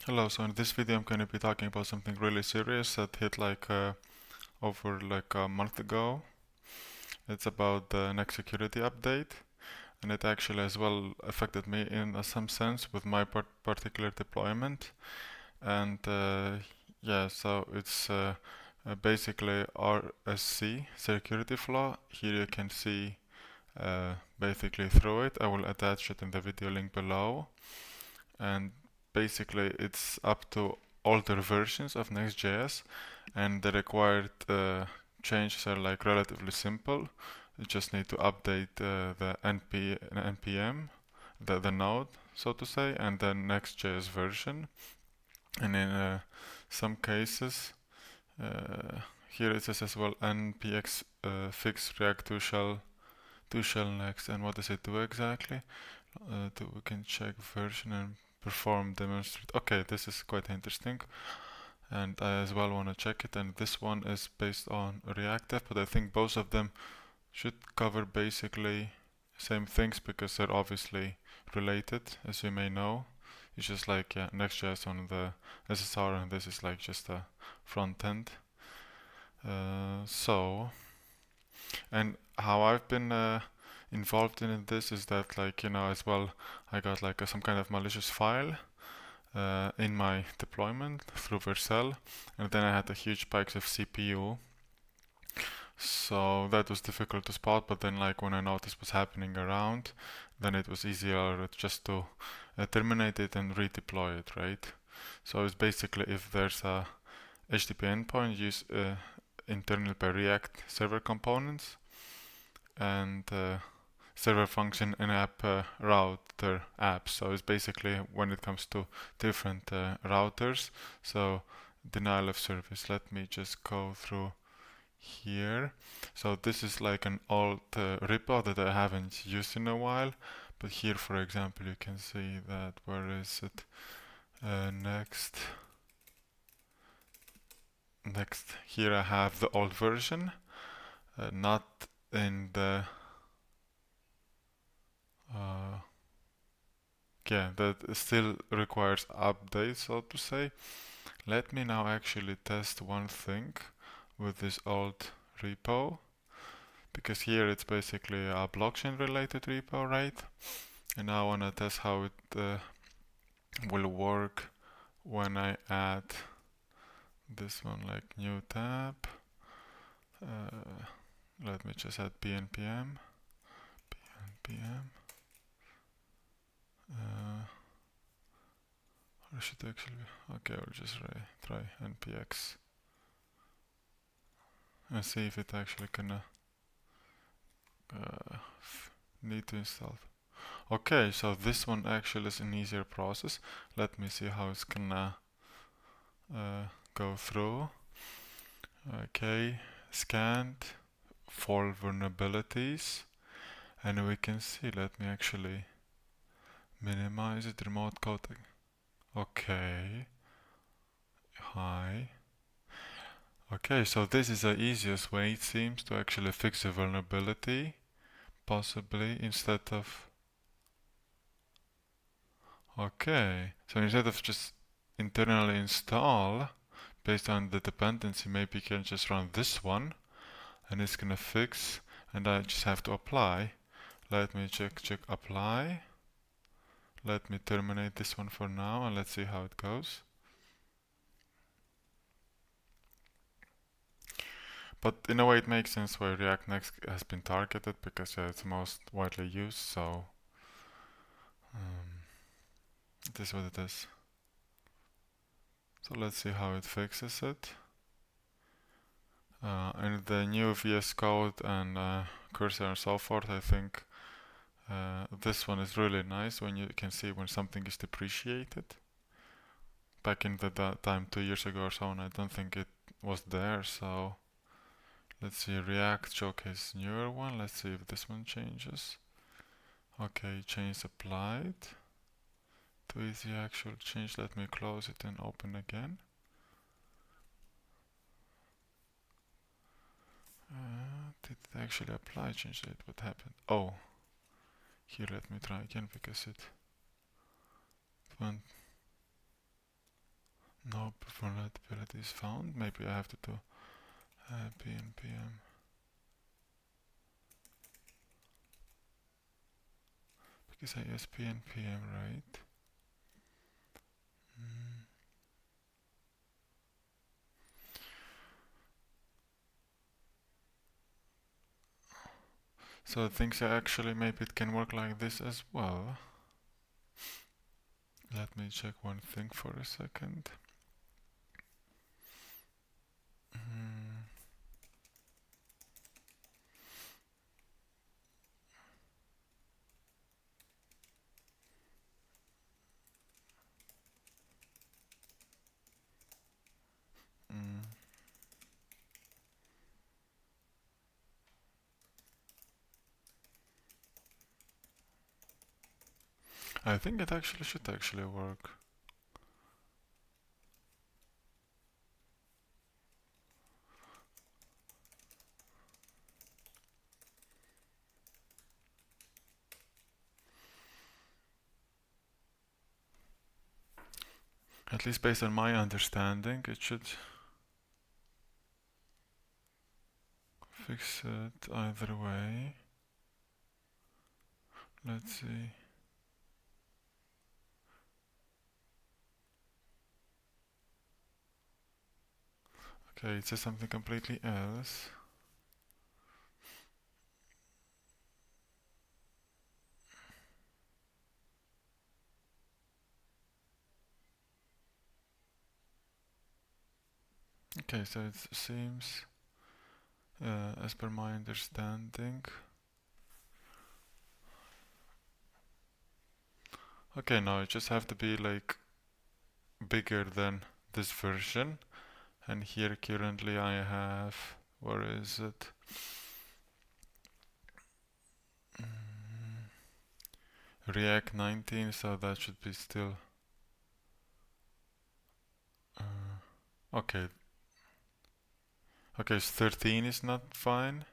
Hello, so in this video I'm going to be talking about something really serious that hit over a month ago. It's about the next security update, and it actually as well affected me in some sense with my particular deployment. And yeah, so it's basically RSC security flaw. Here you can see basically through it. I will attach it in the video link below. And basically it's up to older versions of Next.js, and the required changes are like relatively simple. You just need to update the npm, the node, so to say, and the Next.js version. And in some cases, here it says as well npx fix react to shell next. And what does it do exactly? We can check version and perform demonstrate. Okay, this is quite interesting, and I as well want to check it. And this one is based on reactive, but I think both of them should cover basically same things because they're obviously related, as you may know. It's just like Next.js on the SSR, and this is like just a front end. And how I've been involved in this is that, like, as well, I got like some kind of malicious file in my deployment through Vercel, and then I had a huge spikes of CPU. So that was difficult to spot, but then like when I noticed what's happening around, then it was easier just to terminate it and redeploy it, right? So it's basically, if there's a HTTP endpoint, use internal by React server components and server function in app router apps. So it's basically when it comes to different routers. So denial of service. Let me just go through here. So this is like an old repo that I haven't used in a while. But here, for example, you can see that, where is it? Next. Here I have the old version, not in the yeah, that still requires updates, so to say. Let me now actually test one thing with this old repo, because here it's basically a blockchain related repo, right? And now I want to test how it will work when I add this one, like new tab. Let me just add pnpm. Or should I actually okay, I'll just try npx and see if it actually gonna need to install. Okay, so this one actually is an easier process. Let me see how it's gonna go through. Okay, scanned for vulnerabilities, and we can see, let me actually minimize it, remote coding. Okay, hi. Okay, so this is the easiest way, it seems, to actually fix a vulnerability, possibly, instead of... Okay, so instead of just internally install based on the dependency, maybe you can just run this one and it's gonna fix, and I just have to apply. Let me check apply. Let me terminate this one for now, and let's see how it goes. But in a way it makes sense why React Next has been targeted, because it's most widely used, so it is what it is. So let's see how it fixes it. And the new VS Code and cursor and so forth, I think this one is really nice when you can see when something is depreciated. Back in the time 2 years ago or so, and I don't think it was there, so let's see, React showcase newer one. Let's see if this one changes. Okay, change applied. To easy actual change. Let me close it and open again. Did it actually apply? Change it. What happened? Oh, here let me try again, because it went. No vulnerabilities found. Maybe I have to do pnpm. Because I use pnpm, right? So things actually, maybe it can work like this as well. Let me check one thing for a second. I think it actually should actually work. At least based on my understanding, it should fix it either way. Let's see. Okay, it says something completely else. Okay, so it seems, as per my understanding. Okay, no, it just have to be like bigger than this version. And here currently I have, where is it? React 19, so that should be still okay. Okay, so 13 is not fine.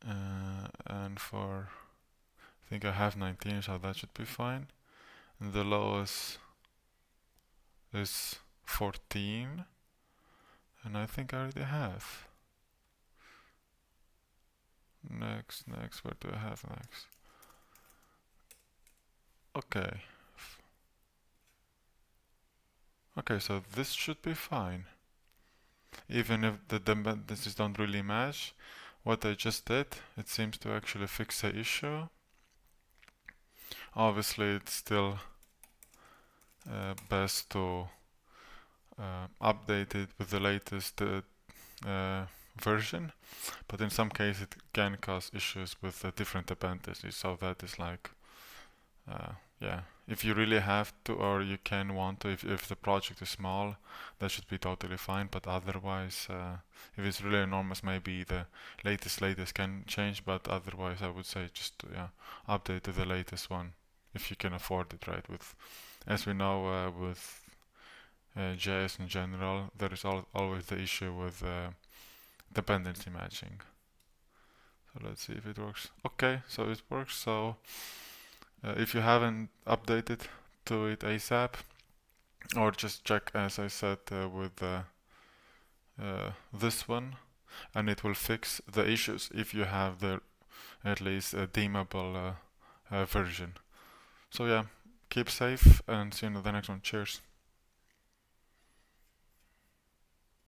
And for, I think I have 19, so that should be fine. And the lowest is 14. And I think I already have. Next, where do I have next? Okay. Okay, so this should be fine. Even if the dependencies don't really match what I just did, it seems to actually fix the issue. Obviously, it's still best to update it with the latest version, but in some cases it can cause issues with different dependencies, so that is like yeah, if you really have to, or you can want to, if the project is small, that should be totally fine, but otherwise if it's really enormous, maybe the latest can change, but otherwise I would say just update to the latest one if you can afford it, right? With, as we know, with JS in general, there is always the issue with dependency matching. So let's see if it works. Okay, so it works. So if you haven't updated to it ASAP, or just check, as I said, with this one, and it will fix the issues if you have the at least a deemable version. So yeah, keep safe and see you in the next one. Cheers.